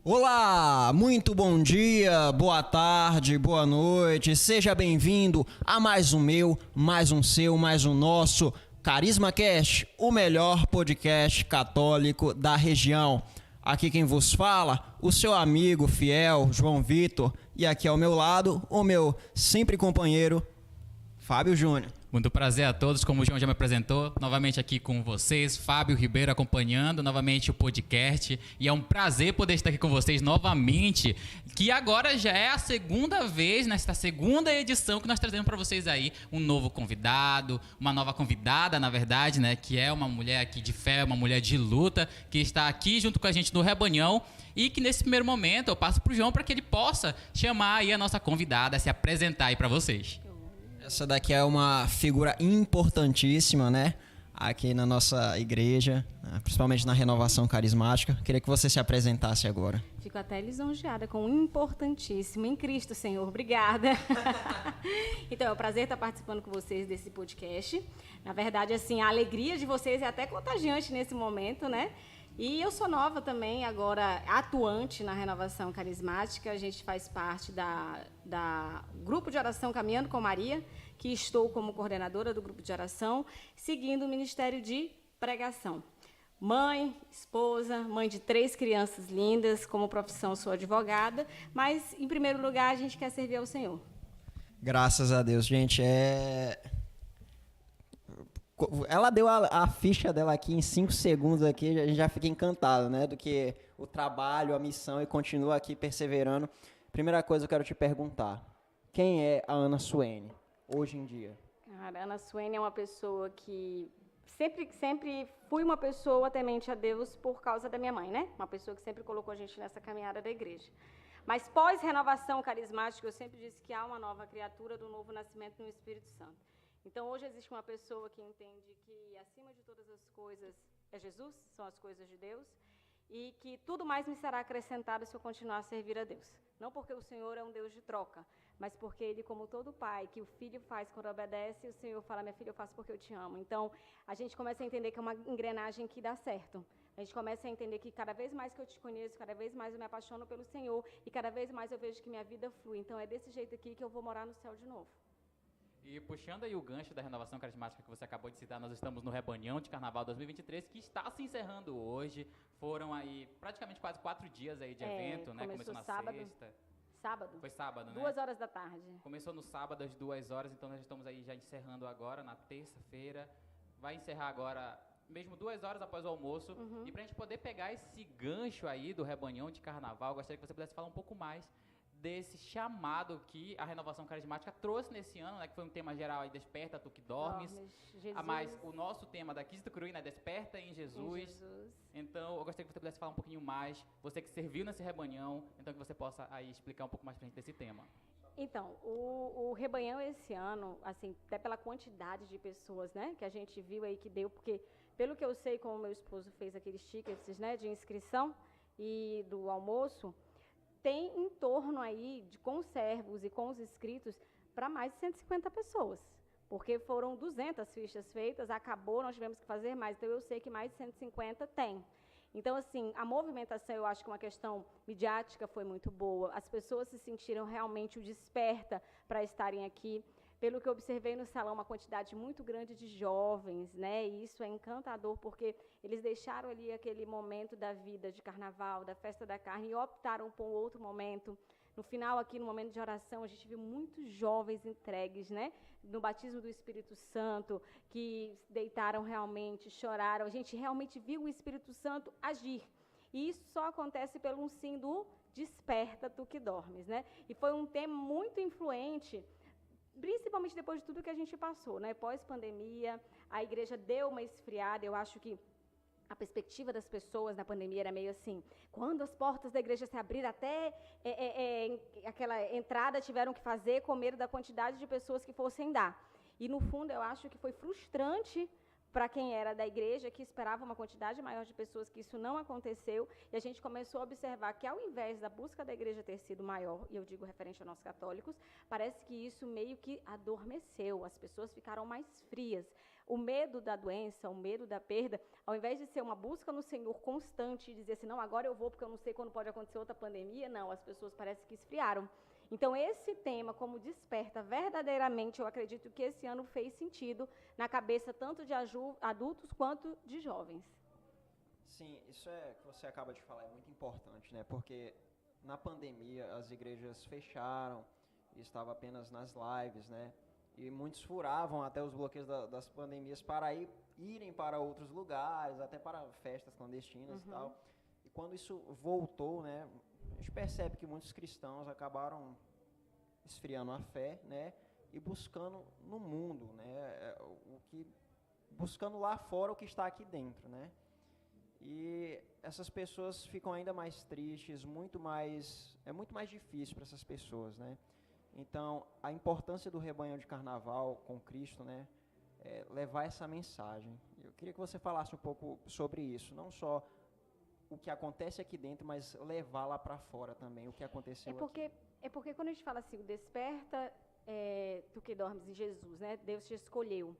Olá, muito bom dia, boa tarde, boa noite, seja bem-vindo a mais um meu, mais um seu, mais um nosso CarismaCast, o melhor podcast católico da região. Aqui quem vos fala, o seu amigo fiel, João Vitor, e aqui ao meu lado, o meu sempre companheiro, Fábio Júnior. Muito prazer a todos, como o João já me apresentou, novamente aqui com vocês, Fábio Ribeiro acompanhando novamente o podcast, e é um prazer poder estar aqui com vocês novamente, que agora já é a segunda vez, nesta segunda edição que nós trazemos para vocês aí um novo convidado, uma nova convidada, na verdade, né, que é uma mulher aqui de fé, uma mulher de luta, que está aqui junto com a gente no Rebanhão, e que nesse primeiro momento eu passo para o João para que ele possa chamar aí a nossa convidada, se apresentar aí para vocês. Essa daqui é uma figura importantíssima, né? Aqui na nossa igreja, principalmente na renovação carismática. Queria que você se apresentasse agora. Fico até lisonjeada com importantíssimo em Cristo, Senhor. Obrigada. Então, é um prazer estar participando com vocês desse podcast. Na verdade, assim, a alegria de vocês é até contagiante nesse momento, né? E eu sou nova também, agora atuante na renovação carismática. A gente faz parte da grupo de oração Caminhando com Maria, que estou como coordenadora do grupo de oração, seguindo o ministério de pregação. Mãe, esposa, mãe de 3 crianças lindas, como profissão sou advogada, mas, em primeiro lugar, a gente quer servir ao Senhor. Graças a Deus, gente. Ela deu a ficha dela aqui em 5 segundos aqui, a gente já fica encantado, né? Do que o trabalho, a missão, e continua aqui perseverando. Primeira coisa, eu quero te perguntar, quem é a Ana Suene, hoje em dia? Cara, a Ana Suene é uma pessoa que sempre fui uma pessoa temente a Deus por causa da minha mãe, né? Uma pessoa que sempre colocou a gente nessa caminhada da igreja. Mas pós-renovação carismática, eu sempre disse que há uma nova criatura do novo nascimento no Espírito Santo. Então, hoje existe uma pessoa que entende que, acima de todas as coisas, é Jesus, são as coisas de Deus, e que tudo mais me será acrescentado se eu continuar a servir a Deus. Não porque o Senhor é um Deus de troca, mas porque Ele, como todo pai, que o filho faz quando obedece, o Senhor fala, minha filha, eu faço porque eu te amo. Então, a gente começa a entender que é uma engrenagem que dá certo. A gente começa a entender que cada vez mais que eu te conheço, cada vez mais eu me apaixono pelo Senhor, e cada vez mais eu vejo que minha vida flui. Então, é desse jeito aqui que eu vou morar no céu de novo. E puxando aí o gancho da renovação carismática que você acabou de citar, nós estamos no Rebanhão de Carnaval 2023, que está se encerrando hoje. Foram aí praticamente quase 4 dias aí de evento, né? Começou na sábado. Sexta. Sábado. Foi sábado, né? 2 horas da tarde. Começou no sábado às 2 horas, então nós estamos aí já encerrando agora, na terça-feira. Vai encerrar agora, mesmo 2 horas após o almoço. E pra gente poder pegar esse gancho aí do Rebanhão de Carnaval, gostaria que você pudesse falar um pouco mais desse chamado que a renovação carismática trouxe nesse ano, né, que foi um tema geral aí, Desperta, Tu que Dormes. Mas o nosso tema da Cristo Cruz, né, Desperta em Jesus. Então, eu gostaria que você pudesse falar um pouquinho mais, você que serviu nesse rebanhão, então que você possa aí explicar um pouco mais pra gente desse tema. Então, o rebanhão esse ano, assim, até pela quantidade de pessoas, né, que a gente viu aí que deu, porque pelo que eu sei, como meu esposo fez aqueles tickets, né, de inscrição e do almoço, tem em torno aí, com os servos e com os inscritos, para mais de 150 pessoas. Porque foram 200 fichas feitas, acabou, nós tivemos que fazer mais. Então, eu sei que mais de 150 tem. Então, assim, a movimentação, eu acho que uma questão midiática foi muito boa. As pessoas se sentiram realmente o desperta para estarem aqui. Pelo que eu observei no salão, uma quantidade muito grande de jovens, né? E isso é encantador, porque eles deixaram ali aquele momento da vida de carnaval, da festa da carne, e optaram por um outro momento. No final, aqui no momento de oração, a gente viu muitos jovens entregues, né? No batismo do Espírito Santo, que deitaram realmente, choraram. A gente realmente viu o Espírito Santo agir. E isso só acontece pelo sim do Desperta, Tu que Dormes, né? E foi um tema muito influente, principalmente depois de tudo que a gente passou, né? Pós-pandemia, a igreja deu uma esfriada. Eu acho que a perspectiva das pessoas na pandemia era meio assim, quando as portas da igreja se abriram, até aquela entrada tiveram que fazer com medo da quantidade de pessoas que fossem dar. E, no fundo, eu acho que foi frustrante para quem era da igreja, que esperava uma quantidade maior de pessoas, que isso não aconteceu, e a gente começou a observar que, ao invés da busca da igreja ter sido maior, e eu digo referente a nós católicos, parece que isso meio que adormeceu, as pessoas ficaram mais frias. O medo da doença, o medo da perda, ao invés de ser uma busca no Senhor constante e dizer assim, não, agora eu vou porque eu não sei quando pode acontecer outra pandemia, não, as pessoas parecem que esfriaram. Então, esse tema, como desperta, verdadeiramente, eu acredito que esse ano fez sentido na cabeça tanto de adultos quanto de jovens. Sim, isso que você acaba de falar é muito importante, né? Porque na pandemia as igrejas fecharam e estava apenas nas lives, né? E muitos furavam até os bloqueios das pandemias para irem para outros lugares, até para festas clandestinas e tal. E quando isso voltou, né? A gente percebe que muitos cristãos acabaram esfriando a fé, né, e buscando no mundo, né, buscando lá fora o que está aqui dentro, né. E essas pessoas ficam ainda mais tristes, é muito mais difícil para essas pessoas, né. Então, a importância do rebanhão de carnaval com Cristo, né, é levar essa mensagem. Eu queria que você falasse um pouco sobre isso, não só o que acontece aqui dentro, mas levar lá para fora também, o que aconteceu aqui. É porque quando a gente fala assim, o desperta tu que dormes em Jesus, né? Deus te escolheu.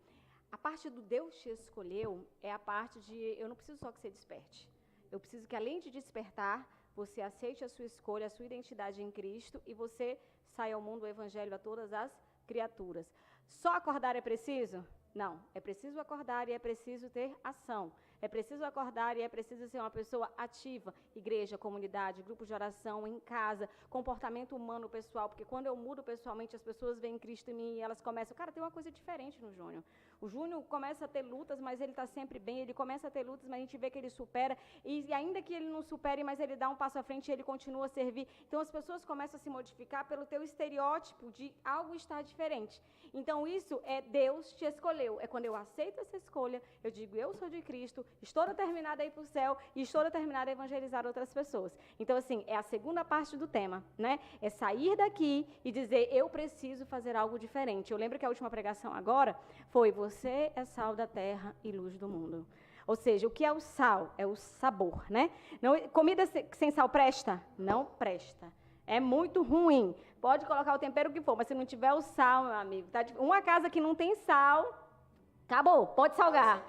A parte do Deus te escolheu é a parte de, eu não preciso só que você desperte. Eu preciso que, além de despertar, você aceite a sua escolha, a sua identidade em Cristo e você saia ao mundo o evangelho a todas as criaturas. Só acordar é preciso? Não. É preciso acordar e é preciso ter ação. É preciso acordar e é preciso ser uma pessoa ativa, igreja, comunidade, grupo de oração, em casa, comportamento humano pessoal, porque quando eu mudo pessoalmente, as pessoas veem Cristo em mim e elas começam, cara, tem uma coisa diferente no Júnior. O Júnior começa a ter lutas, mas ele está sempre bem, ele começa a ter lutas, mas a gente vê que ele supera, e ainda que ele não supere, mas ele dá um passo à frente e ele continua a servir. Então as pessoas começam a se modificar pelo teu estereótipo de algo estar diferente. Então isso é Deus te escolheu, é quando eu aceito essa escolha, eu digo, eu sou de Cristo, estou determinada a ir para o céu e estou determinada a evangelizar outras pessoas. Então, assim, é a segunda parte do tema, né? É sair daqui e dizer, eu preciso fazer algo diferente. Eu lembro que a última pregação agora foi, você é sal da terra e luz do mundo. Ou seja, o que é o sal? É o sabor, né? Não, comida sem sal presta? Não presta. É muito ruim. Pode colocar o tempero que for, mas se não tiver o sal, meu amigo, tá? Uma casa que não tem sal, acabou, pode salgar.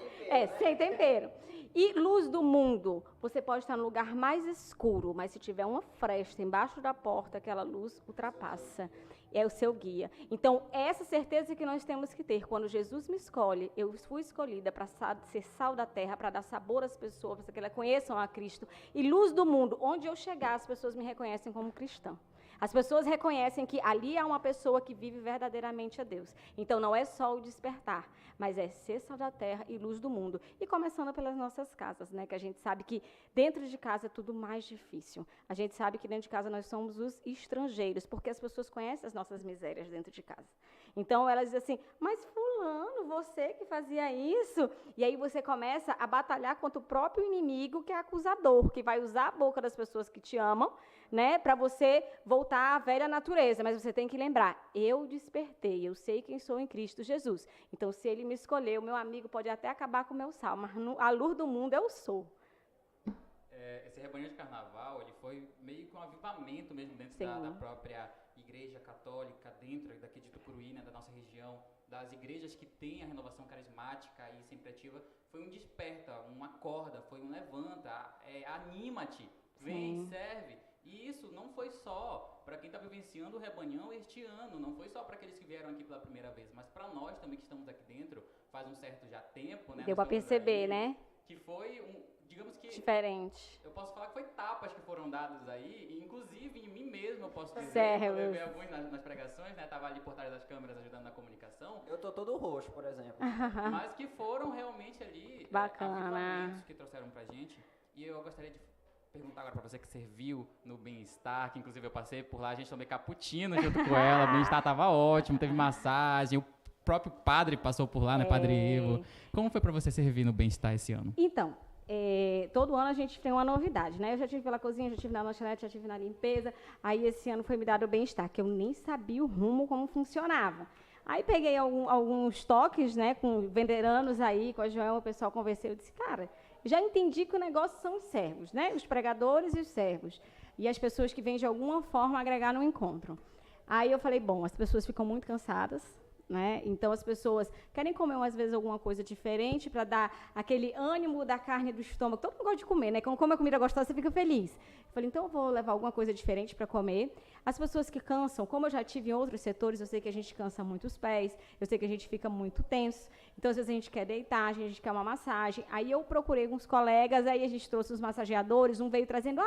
Sem tempero. E luz do mundo, você pode estar no lugar mais escuro, mas se tiver uma fresta embaixo da porta, aquela luz ultrapassa. É o seu guia. Então, essa certeza que nós temos que ter. Quando Jesus me escolhe, eu fui escolhida para ser sal da terra, para dar sabor às pessoas, para que elas conheçam a Cristo. E luz do mundo, onde eu chegar, as pessoas me reconhecem como cristã. As pessoas reconhecem que ali há uma pessoa que vive verdadeiramente a Deus. Então, não é só o despertar, mas é ser sal da terra e luz do mundo. E começando pelas nossas casas, né? Que a gente sabe que dentro de casa é tudo mais difícil. A gente sabe que dentro de casa nós somos os estrangeiros, porque as pessoas conhecem as nossas misérias dentro de casa. Então, elas dizem assim, mas fulano, você que fazia isso? E aí você começa a batalhar contra o próprio inimigo, que é acusador, que vai usar a boca das pessoas que te amam, né, para você voltar à velha natureza. Mas você tem que lembrar, eu despertei, eu sei quem sou em Cristo Jesus. Então, se ele me escolheu, meu amigo pode até acabar com o meu sal, mas a luz do mundo eu sou. Esse rebanho de carnaval, ele foi meio que um avivamento mesmo dentro da própria igreja católica, dentro daqui de Tucuruí, né, da nossa região, das igrejas que têm a renovação carismática e sempre ativa. Foi um desperta, uma acorda, foi um levanta, anima-te, vem, serve. E isso não foi só para quem está vivenciando o rebanhão este ano, não foi só para aqueles que vieram aqui pela primeira vez, mas para nós também que estamos aqui dentro faz um certo já tempo, né? Deu para perceber, né? Que foi digamos que diferente. Eu posso falar que foi tapas que foram dadas aí, e inclusive em mim mesmo eu posso dizer, eu vi alguns nas pregações, né? Tava ali por trás das câmeras ajudando na comunicação. Eu tô todo roxo, por exemplo. Mas que foram realmente ali bacana, que trouxeram pra gente. E eu gostaria de perguntar agora pra você que serviu no Bem-Estar, que inclusive eu passei por lá, a gente tomou cappuccino junto com ela, o Bem-Estar tava ótimo, teve massagem, o próprio padre passou por lá, né, Padre Ivo. Como foi pra você servir no Bem-Estar esse ano? Então, todo ano a gente tem uma novidade, né? Eu já tive pela cozinha, já tive na lanchonete, já tive na limpeza, aí esse ano foi me dado o Bem-Estar, que eu nem sabia o rumo como funcionava. Aí peguei alguns toques, né, com venderanos aí, com a Joelma, o pessoal conversou, eu disse, cara, já entendi que o negócio são os servos, né, os pregadores e os servos, e as pessoas que vêm de alguma forma agregar no encontro. Aí eu falei, bom, as pessoas ficam muito cansadas, né? Então as pessoas querem comer às vezes alguma coisa diferente para dar aquele ânimo da carne do estômago. Todo mundo gosta de comer, né? Quando come a comida gostosa, você fica feliz. Eu falei, então eu vou levar alguma coisa diferente para comer. As pessoas que cansam, como eu já tive em outros setores, eu sei que a gente cansa muito os pés, eu sei que a gente fica muito tenso. Então às vezes a gente quer deitar, a gente quer uma massagem. Aí eu procurei uns colegas, aí a gente trouxe os massageadores, um veio trazendo,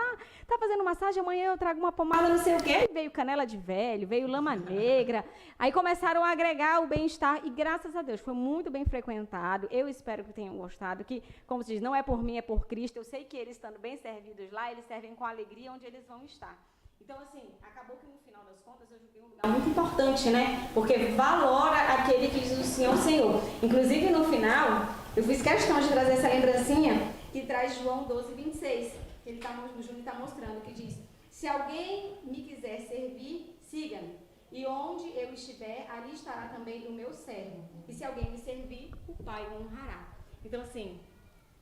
tá fazendo massagem, amanhã eu trago uma pomada, não sei o quê. Aí veio canela de velho, veio lama negra. Aí começaram a agregar o bem-estar e, graças a Deus, foi muito bem frequentado. Eu espero que tenham gostado, que, como se diz, não é por mim, é por Cristo. Eu sei que eles, estando bem servidos lá, eles servem com alegria onde eles vão estar. Então, assim, acabou que, no final das contas, eu julguei um lugar muito importante, né? Porque valora aquele que diz o Senhor, o Senhor. Inclusive, no final, eu fiz questão de trazer essa lembrancinha que traz João 12, 26. Que o Júnior está mostrando, que diz, se alguém me quiser servir, siga-me. E onde eu estiver, ali estará também o meu servo. E se alguém me servir, o Pai o honrará. Então, assim,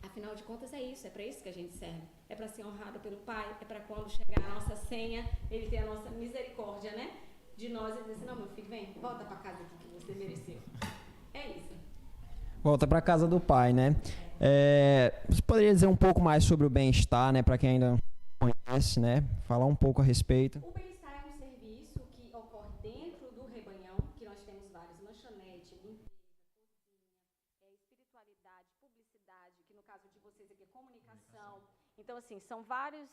afinal de contas é isso, é para isso que a gente serve. É para ser honrado pelo Pai, é para quando chegar a nossa senha, Ele ter a nossa misericórdia, né? De nós e dizer assim, não, meu filho, vem, volta para casa aqui que você mereceu. É isso. Volta para casa do Pai, né? Você poderia dizer um pouco mais sobre o bem-estar, né? Para quem ainda não conhece, né? Falar um pouco a respeito. O bem-estar é um serviço que ocorre dentro do rebanhão, que nós temos vários, lanchonete, limpeza, cozinha, espiritualidade, publicidade, que no caso de vocês aqui é comunicação. Então, assim, são vários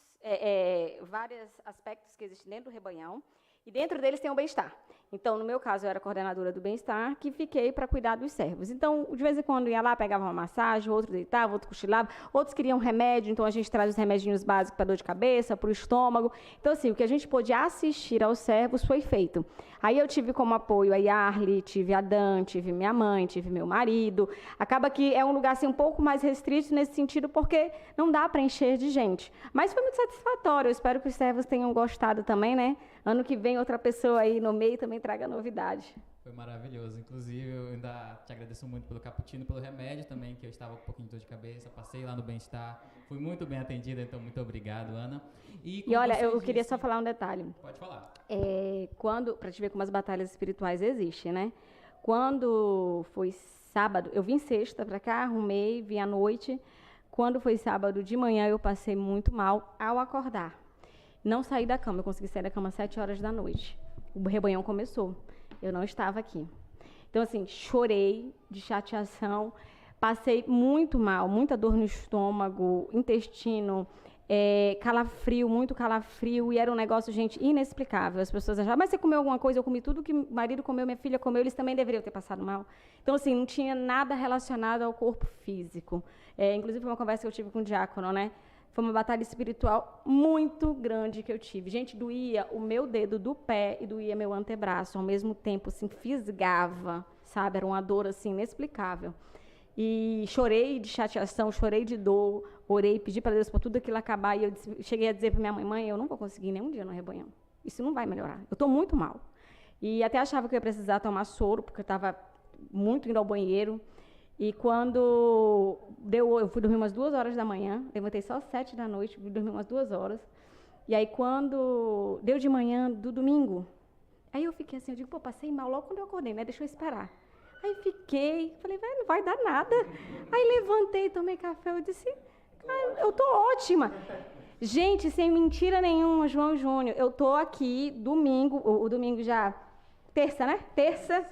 aspectos que existem dentro do rebanhão, e dentro deles tem o bem-estar. Então, no meu caso, eu era coordenadora do bem-estar, que fiquei para cuidar dos servos. Então, de vez em quando ia lá, pegava uma massagem, outro deitava, outro cochilava, outros queriam remédio, então a gente traz os remedinhos básicos para dor de cabeça, para o estômago. Então, assim, o que a gente pôde assistir aos servos foi feito. Aí eu tive como apoio a Yarli, tive a Dan, tive minha mãe, tive meu marido. Acaba que é um lugar assim, um pouco mais restrito nesse sentido, porque não dá para encher de gente. Mas foi muito satisfatório, eu espero que os servos tenham gostado também, né? Ano que vem, outra pessoa aí no meio também traga novidade. Foi maravilhoso. Inclusive, eu ainda te agradeço muito pelo cappuccino, pelo remédio também, que eu estava com um pouquinho de dor de cabeça. Passei lá no bem-estar. Fui muito bem atendida, então muito obrigado, Ana. E olha, eu queria só falar um detalhe. Pode falar. Para te ver como as batalhas espirituais existem, né? Quando foi sábado, eu vim sexta para cá, arrumei, vim à noite. Quando foi sábado de manhã, eu passei muito mal ao acordar. Não saí da cama, eu consegui sair da cama às 7 horas da noite. O rebanhão começou, eu não estava aqui. Então, assim, chorei de chateação, passei muito mal, muita dor no estômago, intestino, calafrio, muito calafrio, e era um negócio, gente, inexplicável. As pessoas achavam, mas você comeu alguma coisa? Eu comi tudo que o marido comeu, minha filha comeu, eles também deveriam ter passado mal. Então, assim, não tinha nada relacionado ao corpo físico. Inclusive, foi uma conversa que eu tive com o diácono, né? Foi uma batalha espiritual muito grande que eu tive. Gente, doía o meu dedo do pé e doía meu antebraço. Ao mesmo tempo, assim, fisgava, sabe? Era uma dor, assim, inexplicável. E chorei de chateação, chorei de dor, orei, pedi para Deus para tudo aquilo acabar. E eu cheguei a dizer para minha mãe, mãe, eu não vou conseguir nenhum dia no rebanhão. Isso não vai melhorar. Eu estou muito mal. E até achava que eu ia precisar tomar soro, porque eu estava muito indo ao banheiro. E quando eu fui dormir umas 2 horas da manhã, levantei só às 7 da noite, fui dormir umas 2 horas. E aí, quando deu de manhã do domingo, aí eu fiquei assim, eu digo, pô, passei mal logo quando eu acordei, né? Deixa eu esperar. Aí fiquei, falei, vai, não vai dar nada. Aí levantei, tomei café, eu disse, eu tô ótima. Gente, sem mentira nenhuma, João Júnior, eu tô aqui domingo, o domingo já, terça, né? Terça,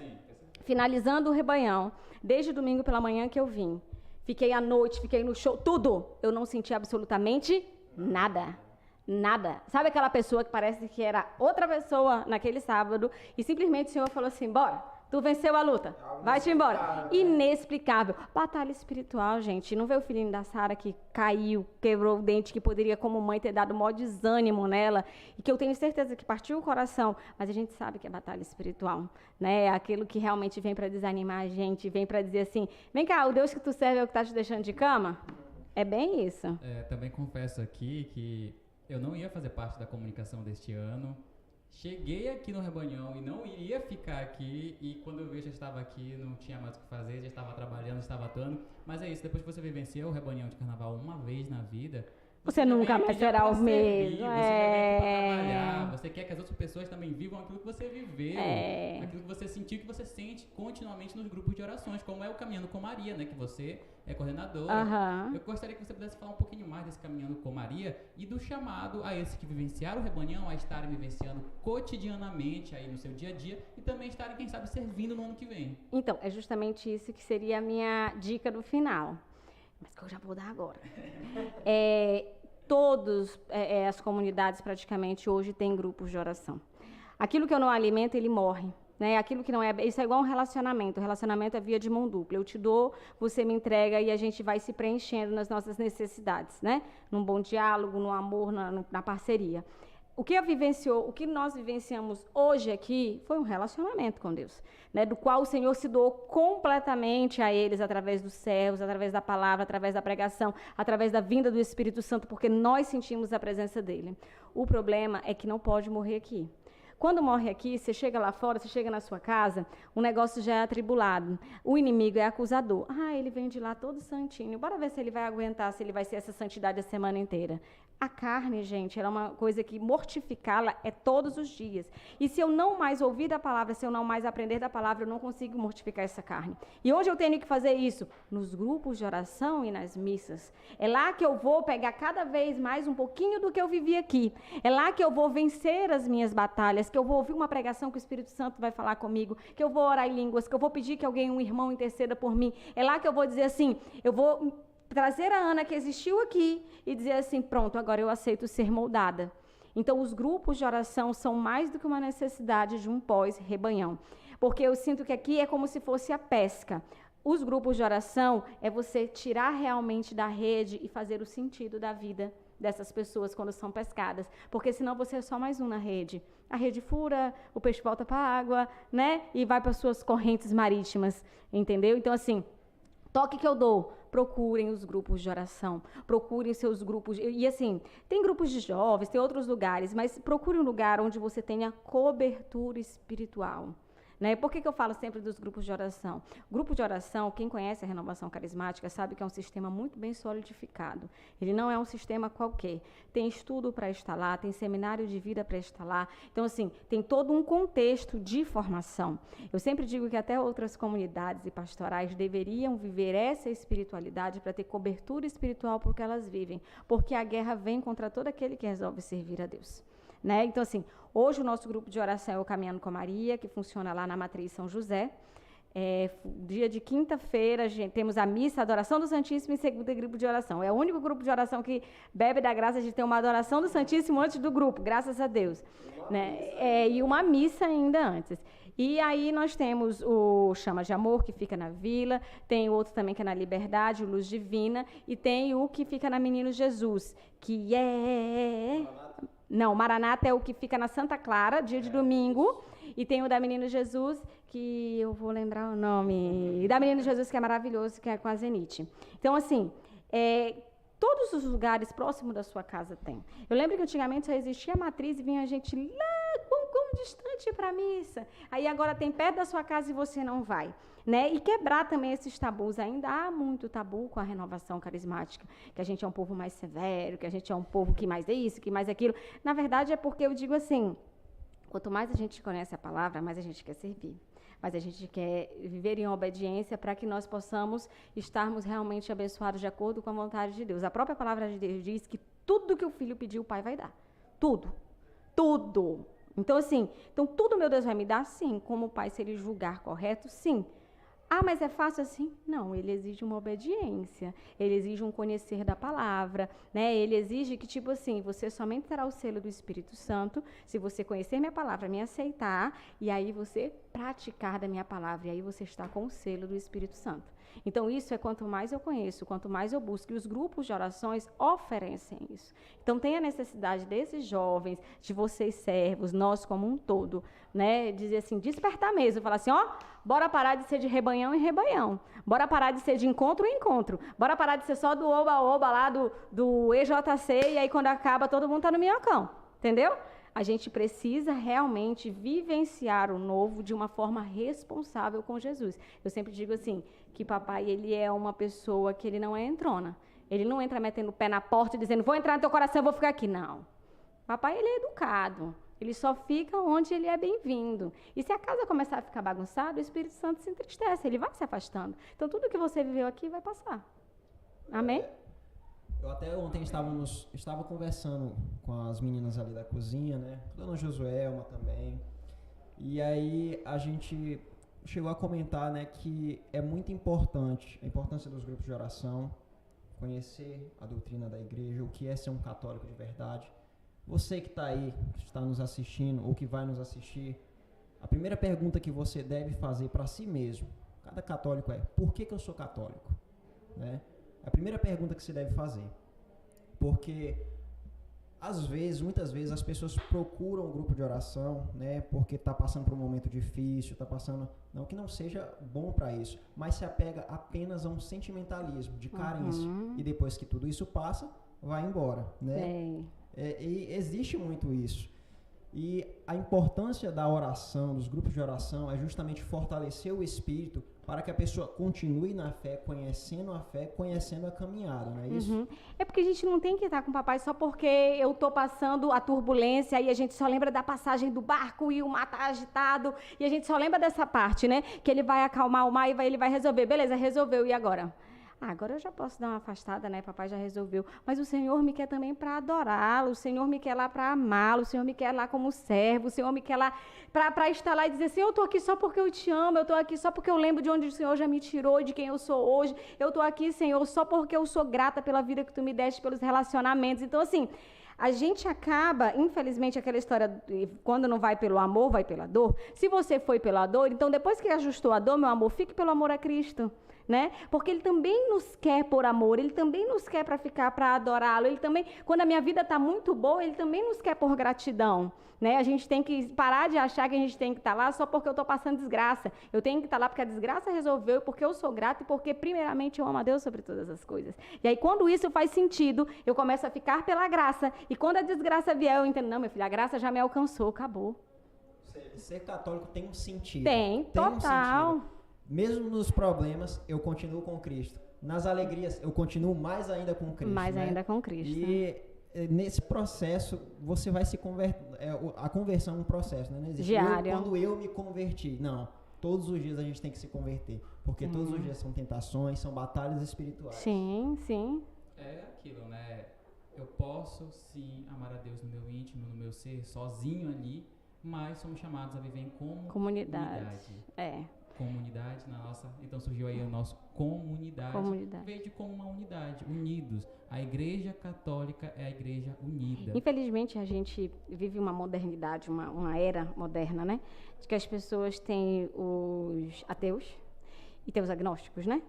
finalizando o rebanhão. Desde domingo pela manhã que eu vim. Fiquei à noite, fiquei no show, tudo. Eu não senti absolutamente nada. Nada. Sabe aquela pessoa que parece que era outra pessoa naquele sábado e simplesmente o Senhor falou assim, bora, tu venceu a luta, vai-te embora. Inexplicável. Batalha espiritual, gente. Não vê o filhinho da Sara que caiu, quebrou o dente, que poderia, como mãe, ter dado maior desânimo nela e que eu tenho certeza que partiu o coração, mas a gente sabe que é batalha espiritual, né? É aquilo que realmente vem para desanimar a gente, vem para dizer assim, vem cá, o Deus que tu serve é o que está te deixando de cama? É bem isso. Também confesso aqui que eu não ia fazer parte da comunicação deste ano. Cheguei aqui no Rebanhão e não iria ficar aqui, e quando eu vi, já estava aqui, não tinha mais o que fazer, já estava trabalhando, estava atuando. Mas é isso, depois que você vivenciou o Rebanhão de Carnaval uma vez na vida, você nunca mais será o mesmo. Você já vem aqui para trabalhar, você quer que as outras pessoas também vivam aquilo que você viveu, aquilo que você sentiu, que você sente continuamente nos grupos de orações, como é o Caminhando com Maria, né, que você é coordenadora. Eu gostaria que você pudesse falar um pouquinho mais desse Caminhando com Maria e do chamado a esses que vivenciaram o Rebanhão a estarem vivenciando cotidianamente aí no seu dia a dia e também estarem, quem sabe, servindo no ano que vem. Então, é justamente isso que seria a minha dica do final. Mas que eu já vou dar agora. Todas as comunidades praticamente hoje têm grupos de oração. Aquilo que eu não alimento, ele morre. Né? Aquilo que não é... Isso é igual um relacionamento. O relacionamento é via de mão dupla. Eu te dou, você me entrega e a gente vai se preenchendo nas nossas necessidades. Né? Num bom diálogo, no amor, na parceria. O que nós vivenciamos hoje aqui foi um relacionamento com Deus, né, do qual o Senhor se doou completamente a eles, através dos servos, através da palavra, através da pregação, através da vinda do Espírito Santo, porque nós sentimos a presença dele. O problema é que não pode morrer aqui. Quando morre aqui, você chega lá fora, você chega na sua casa, o negócio já é atribulado. O inimigo é acusador. Ele vem de lá todo santinho. Bora ver se ele vai aguentar, se ele vai ser essa santidade a semana inteira. A carne, gente, ela é uma coisa que mortificá-la é todos os dias. E se eu não mais ouvir da palavra, se eu não mais aprender da palavra, eu não consigo mortificar essa carne. E onde eu tenho que fazer isso? Nos grupos de oração e nas missas. É lá que eu vou pegar cada vez mais um pouquinho do que eu vivi aqui. É lá que eu vou vencer as minhas batalhas, que eu vou ouvir uma pregação que o Espírito Santo vai falar comigo, que eu vou orar em línguas, que eu vou pedir que alguém, um irmão, interceda por mim. É lá que eu vou dizer assim, eu vou trazer a Ana que existiu aqui e dizer assim, pronto, agora eu aceito ser moldada. Então, os grupos de oração são mais do que uma necessidade de um pós-rebanhão. Porque eu sinto que aqui é como se fosse a pesca. Os grupos de oração é você tirar realmente da rede e fazer o sentido da vida dessas pessoas quando são pescadas. Porque senão você é só mais um na rede. A rede fura, o peixe volta para a água, né? E vai para as suas correntes marítimas, entendeu? Então, assim, toque que eu dou. Procurem os grupos de oração, procurem seus grupos, e assim, tem grupos de jovens, tem outros lugares, mas procure um lugar onde você tenha cobertura espiritual. Né? Por que eu falo sempre dos grupos de oração? Grupo de oração, quem conhece a renovação carismática sabe que é um sistema muito bem solidificado. Ele não é um sistema qualquer. Tem estudo para instalar, tem seminário de vida para instalar. Então, assim, tem todo um contexto de formação. Eu sempre digo que até outras comunidades e pastorais deveriam viver essa espiritualidade para ter cobertura espiritual porque elas vivem. Porque a guerra vem contra todo aquele que resolve servir a Deus. Né? Então, assim, hoje o nosso grupo de oração é o Caminhando com Maria, que funciona lá na Matriz São José. Dia de quinta-feira, temos a missa, a adoração do Santíssimo e segundo grupo de oração. É o único grupo de oração que bebe da graça de ter uma adoração do Santíssimo antes do grupo, graças a Deus. Né? E uma missa ainda antes. E aí nós temos o Chama de Amor, que fica na Vila, tem outro também que é na Liberdade, o Luz Divina, e tem o que fica na Menino Jesus, que é... Não, Maranata é o que fica na Santa Clara, dia de domingo, e tem o da Menino Jesus, que eu vou lembrar o nome, e da Menino Jesus, que é maravilhoso, que é com a Zenite. Então, assim, todos os lugares próximos da sua casa tem. Eu lembro que antigamente só existia a Matriz e vinha a gente lá, quão distante para a missa. Aí agora tem perto da sua casa e você não vai. Né? E quebrar também esses tabus. Ainda há muito tabu com a renovação carismática, que a gente é um povo mais severo, que a gente é um povo que mais é isso, que mais é aquilo. Na verdade, é porque eu digo assim, quanto mais a gente conhece a palavra, mais a gente quer servir. Mas a gente quer viver em obediência para que nós possamos estarmos realmente abençoados de acordo com a vontade de Deus. A própria palavra de Deus diz que tudo que o filho pediu, o pai vai dar. Tudo. Tudo. Então, assim, tudo meu Deus vai me dar? Sim. Como o pai, se ele julgar correto? Sim. Mas é fácil assim? Não, ele exige uma obediência, ele exige um conhecer da palavra, né? Ele exige que, tipo assim, você somente terá o selo do Espírito Santo se você conhecer minha palavra, me aceitar, e aí você praticar da minha palavra, e aí você está com o selo do Espírito Santo. Então, isso é quanto mais eu conheço, quanto mais eu busco, e os grupos de orações oferecem isso. Então, tem a necessidade desses jovens, de vocês servos, nós como um todo, né? Dizer assim, despertar mesmo, falar assim, bora parar de ser de rebanhão em rebanhão, bora parar de ser de encontro em encontro, bora parar de ser só do oba-oba lá do EJC, e aí quando acaba todo mundo tá no minhocão, entendeu? a gente precisa realmente vivenciar o novo de uma forma responsável com Jesus. Eu sempre digo assim, que papai, ele é uma pessoa que ele não é entrona. Ele não entra metendo o pé na porta e dizendo, vou entrar no teu coração, eu vou ficar aqui. Não. Papai, ele é educado. Ele só fica onde ele é bem-vindo. E se a casa começar a ficar bagunçada, o Espírito Santo se entristece, ele vai se afastando. Então, tudo que você viveu aqui vai passar. Amém? Eu até ontem estava conversando com as meninas ali da cozinha, né? Dona Josuelma também. E aí a gente chegou a comentar, né, que é muito importante a importância dos grupos de oração, conhecer a doutrina da igreja, o que é ser um católico de verdade. Você que está aí, que está nos assistindo ou que vai nos assistir, a primeira pergunta que você deve fazer para si mesmo, cada católico, é: por que eu sou católico? Né? É a primeira pergunta que você deve fazer. Porque, às vezes, muitas vezes, as pessoas procuram um grupo de oração, né, porque está passando por um momento difícil, está passando... Não que não seja bom para isso, mas se apega apenas a um sentimentalismo de carência. E depois que tudo isso passa, vai embora. Né? E existe muito isso. E a importância da oração, dos grupos de oração, é justamente fortalecer o espírito para que a pessoa continue na fé, conhecendo a caminhada, não é isso? É porque a gente não tem que estar com o papai só porque eu estou passando a turbulência e a gente só lembra da passagem do barco e o mar está agitado e a gente só lembra dessa parte, né? Que ele vai acalmar o mar e ele vai resolver. Beleza, resolveu, e agora? Agora eu já posso dar uma afastada, né? Papai já resolveu. Mas o Senhor me quer também para adorá-lo. O Senhor me quer lá para amá-lo. O Senhor me quer lá como servo. O Senhor me quer lá para estar lá e dizer assim, eu estou aqui só porque eu te amo. Eu estou aqui só porque eu lembro de onde o Senhor já me tirou, de quem eu sou hoje. Eu estou aqui, Senhor, só porque eu sou grata pela vida que tu me deste, pelos relacionamentos. Então, assim, a gente acaba, infelizmente, aquela história, quando não vai pelo amor, vai pela dor. Se você foi pela dor, então depois que ajustou a dor, meu amor, fique pelo amor a Cristo. Né? Porque ele também nos quer por amor, ele também nos quer para ficar, para adorá-lo, ele também, quando a minha vida está muito boa, ele também nos quer por gratidão, né? A gente tem que parar de achar que a gente tem que estar lá só porque eu estou passando desgraça, eu tenho que estar lá porque a desgraça resolveu, porque eu sou grato e porque primeiramente eu amo a Deus sobre todas as coisas. E aí quando isso faz sentido, eu começo a ficar pela graça, e quando a desgraça vier, eu entendo, não, meu filho, a graça já me alcançou, acabou. Ser católico tem um sentido. Tem total. Um sentido. Mesmo nos problemas, eu continuo com Cristo. Nas alegrias, eu continuo mais ainda com Cristo. Mais ainda com Cristo. E nesse processo, você vai se converter. A conversão é um processo, né? Não existe. Diário. Quando eu me converti. Não. Todos os dias a gente tem que se converter. Porque todos os dias são tentações, são batalhas espirituais. Sim, sim. É aquilo, né? Eu posso, sim, amar a Deus no meu íntimo, no meu ser, sozinho ali, mas somos chamados a viver em comunidade. Comunidade na nossa, então surgiu aí o nosso comunidade. Veio como uma unidade, unidos. A Igreja Católica é a Igreja unida. Infelizmente a gente vive uma modernidade, uma era moderna, né? De que as pessoas têm os ateus e tem os agnósticos, né?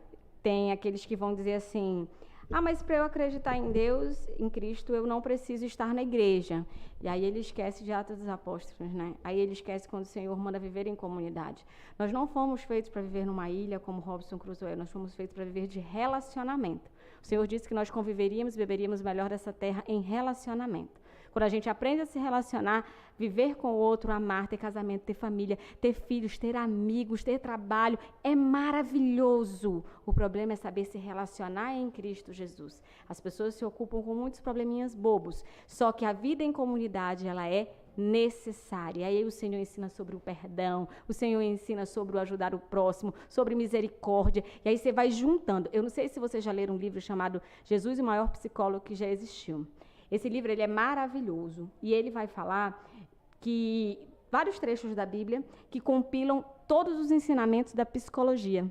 Tem aqueles que vão dizer assim, mas para eu acreditar em Deus, em Cristo, eu não preciso estar na igreja. E aí ele esquece de Atos dos Apóstolos, né? Aí ele esquece quando o Senhor manda viver em comunidade. Nós não fomos feitos para viver numa ilha como Robinson Crusoe, nós fomos feitos para viver de relacionamento. O Senhor disse que nós conviveríamos e beberíamos melhor dessa terra em relacionamento. Quando a gente aprende a se relacionar, viver com o outro, amar, ter casamento, ter família, ter filhos, ter amigos, ter trabalho, é maravilhoso. O problema é saber se relacionar em Cristo Jesus. As pessoas se ocupam com muitos probleminhas bobos, só que a vida em comunidade, ela é necessária. Aí o Senhor ensina sobre o perdão, o Senhor ensina sobre o ajudar o próximo, sobre misericórdia, e aí você vai juntando. Eu não sei se vocês já leram um livro chamado Jesus, o Maior Psicólogo que Já Existiu. Esse livro ele é maravilhoso e ele vai falar que vários trechos da Bíblia que compilam todos os ensinamentos da psicologia.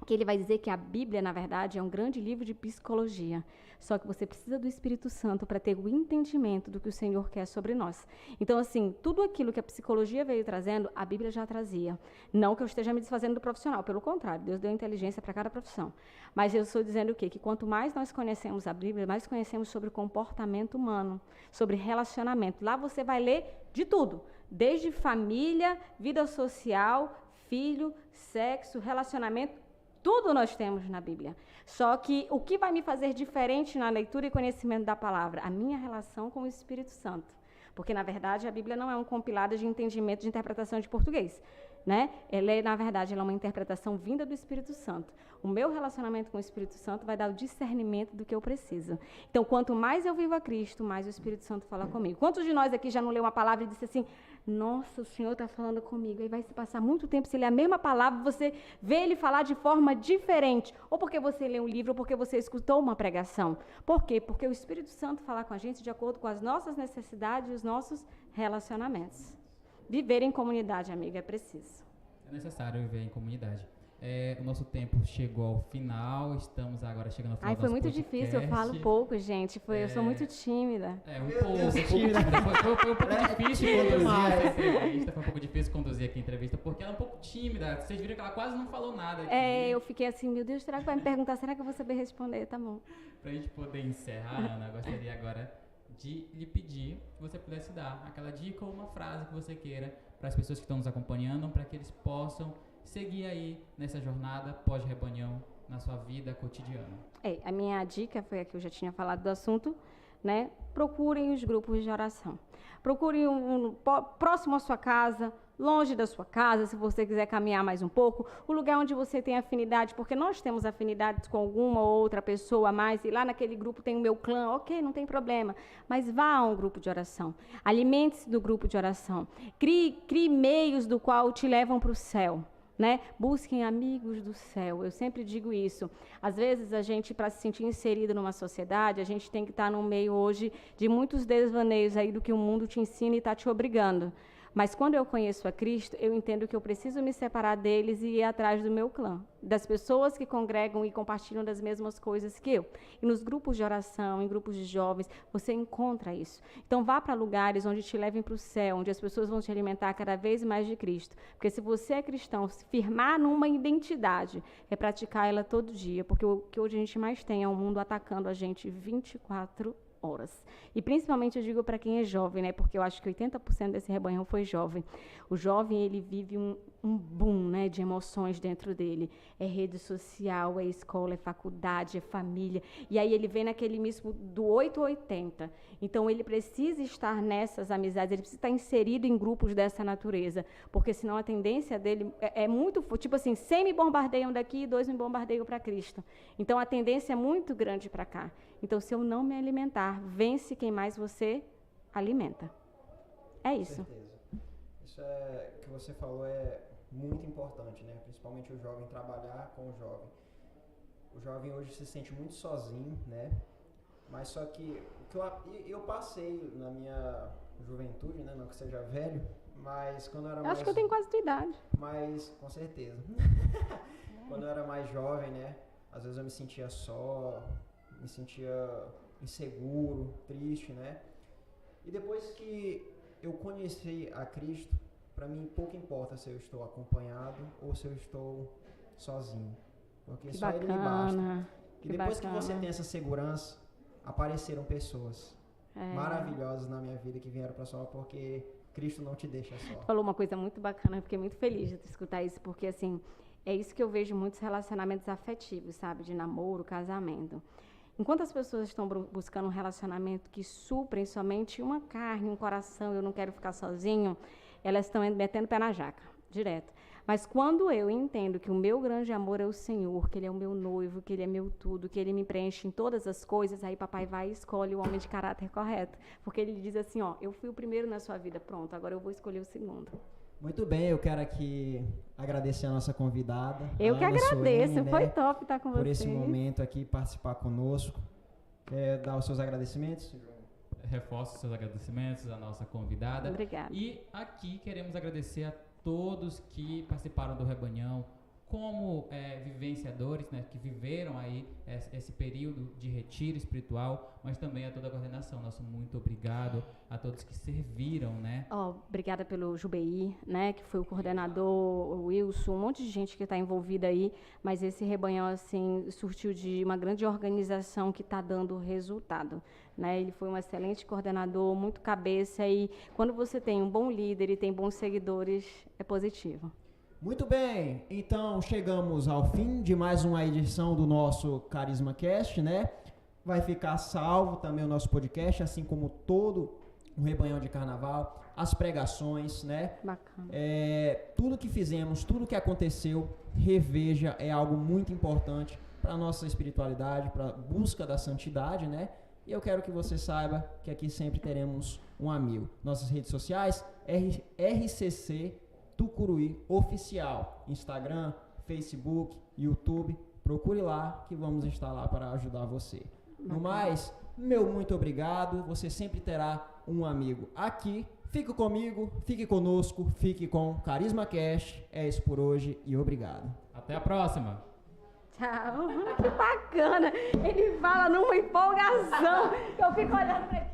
Que ele vai dizer que a Bíblia, na verdade, é um grande livro de psicologia. Só que você precisa do Espírito Santo para ter o entendimento do que o Senhor quer sobre nós. Então, assim, tudo aquilo que a psicologia veio trazendo, a Bíblia já trazia. Não que eu esteja me desfazendo do profissional, pelo contrário, Deus deu inteligência para cada profissão. Mas eu estou dizendo o quê? Que quanto mais nós conhecemos a Bíblia, mais conhecemos sobre o comportamento humano, sobre relacionamento. Lá você vai ler de tudo, desde família, vida social, filho, sexo, relacionamento, tudo nós temos na Bíblia. Só que o que vai me fazer diferente na leitura e conhecimento da palavra? A minha relação com o Espírito Santo. Porque, na verdade, a Bíblia não é um compilado de entendimento de interpretação de português. Né? Ela é, na verdade, ela é uma interpretação vinda do Espírito Santo. O meu relacionamento com o Espírito Santo vai dar o discernimento do que eu preciso. Então, quanto mais eu vivo a Cristo, mais o Espírito Santo fala comigo. Quantos de nós aqui já não leu uma palavra e disse assim, nossa, o Senhor está falando comigo. Aí vai se passar muito tempo, se ler a mesma palavra, você vê ele falar de forma diferente. Ou porque você lê um livro, ou porque você escutou uma pregação. Por quê? Porque o Espírito Santo fala com a gente de acordo com as nossas necessidades e os nossos relacionamentos. Viver em comunidade, amiga, é preciso. É necessário viver em comunidade. O nosso tempo chegou ao final, estamos agora chegando ao final do foi nosso muito podcast. difícil, eu falo pouco, gente. Eu sou muito tímida. Um pouco tímida. Foi um pouco difícil conduzir essa entrevista. Foi um pouco difícil conduzir aqui a entrevista, porque ela é um pouco tímida. Vocês viram que ela quase não falou nada aqui. Eu fiquei assim, meu Deus, será que vai me perguntar? Será que eu vou saber responder? Tá bom. Pra gente poder encerrar, Ana, eu gostaria agora de lhe pedir que você pudesse dar aquela dica ou uma frase que você queira para as pessoas que estão nos acompanhando, para que eles possam seguir aí nessa jornada pós-rebanhão na sua vida cotidiana. A minha dica foi a que eu já tinha falado do assunto, né? Procurem os grupos de oração. Procurem um próximo à sua casa, longe da sua casa, se você quiser caminhar mais um pouco, o lugar onde você tem afinidade, porque nós temos afinidades com alguma ou outra pessoa a mais, e lá naquele grupo tem o meu clã, ok, não tem problema, mas vá a um grupo de oração, alimente-se do grupo de oração, crie meios do qual te levam para o céu. Né? Busquem amigos do céu. Eu sempre digo isso. Às vezes a gente, para se sentir inserido numa sociedade, a gente tem que estar no meio hoje de muitos desvaneios aí do que o mundo te ensina e está te obrigando. Mas quando eu conheço a Cristo, eu entendo que eu preciso me separar deles e ir atrás do meu clã, das pessoas que congregam e compartilham das mesmas coisas que eu. E nos grupos de oração, em grupos de jovens, você encontra isso. Então vá para lugares onde te levem para o céu, onde as pessoas vão te alimentar cada vez mais de Cristo. Porque se você é cristão, se firmar numa identidade, é praticar ela todo dia. Porque o que hoje a gente mais tem é o mundo atacando a gente 24 horas. E principalmente eu digo para quem é jovem, né? Porque eu acho que 80% desse rebanhão foi jovem. O jovem, ele vive um boom, né, de emoções dentro dele. É rede social, é escola, é faculdade, é família. E aí ele vem naquele mesmo do 8 ou 80. Então ele precisa estar nessas amizades, ele precisa estar inserido em grupos dessa natureza, porque senão a tendência dele é muito, tipo assim, 100 me bombardeiam daqui e 2 me bombardeiam para Cristo. Então a tendência é muito grande para cá. Então se eu não me alimentar, vence quem mais você alimenta. É isso. Com certeza. Isso que você falou é muito importante, né? Principalmente o jovem, trabalhar com o jovem. O jovem hoje se sente muito sozinho, né? Mas só que eu passei na minha juventude, né? Não que seja velho, mas quando eu era mais... Acho que eu tenho quase tua idade. Mas, com certeza. Quando eu era mais jovem, né? Às vezes eu me sentia só, me sentia inseguro, triste, né? E depois que eu conheci a Cristo, para mim pouco importa se eu estou acompanhado ou se eu estou sozinho. Porque que só bacana, Ele me basta. E depois bacana. que você tem essa segurança, apareceram pessoas maravilhosas na minha vida que vieram para só porque Cristo não te deixa só. Falou uma coisa muito bacana, eu fiquei muito feliz de escutar isso, porque assim, é isso que eu vejo em muitos relacionamentos afetivos, sabe? De namoro, casamento. Enquanto as pessoas estão buscando um relacionamento que suprem somente uma carne, um coração, eu não quero ficar sozinho, elas estão metendo pé na jaca, direto. Mas quando eu entendo que o meu grande amor é o Senhor, que Ele é o meu noivo, que Ele é meu tudo, que Ele me preenche em todas as coisas, aí papai vai e escolhe o homem de caráter correto. Porque Ele diz assim, ó, eu fui o primeiro na sua vida, pronto, agora eu vou escolher o segundo. Muito bem, eu quero aqui agradecer a nossa convidada. Eu que Ana agradeço, Suene, foi né, top estar com por vocês. esse momento aqui, participar conosco. Quer dar os seus agradecimentos? Reforço seus agradecimentos à nossa convidada. Obrigada. E aqui queremos agradecer a todos que participaram do Rebanhão, como vivenciadores, né, que viveram aí esse período de retiro espiritual, mas também a toda a coordenação. Nosso muito obrigado a todos que serviram, né? Obrigada pelo Jubeí, né, que foi o coordenador, o Wilson, um monte de gente que está envolvida aí, mas esse Rebanhão, assim, surtiu de uma grande organização que está dando resultado, né? Ele foi um excelente coordenador, muito cabeça, e quando você tem um bom líder e tem bons seguidores, é positivo. Muito bem, então chegamos ao fim de mais uma edição do nosso Carisma Cast, né? Vai ficar salvo também o nosso podcast, assim como todo um rebanhão de carnaval, as pregações, né? Bacana. Tudo que fizemos, tudo que aconteceu, reveja, é algo muito importante para a nossa espiritualidade, para a busca da santidade, né? E eu quero que você saiba que aqui sempre teremos um amigo. Nossas redes sociais, RCC Tucuruí Oficial, Instagram, Facebook, YouTube, procure lá que vamos estar lá para ajudar você. No mais, meu muito obrigado, você sempre terá um amigo aqui. Fique comigo, fique conosco, fique com Carisma Cast. É isso por hoje e obrigado. Até a próxima. Tchau. Que bacana. Ele fala numa empolgação. Eu fico olhando pra ele.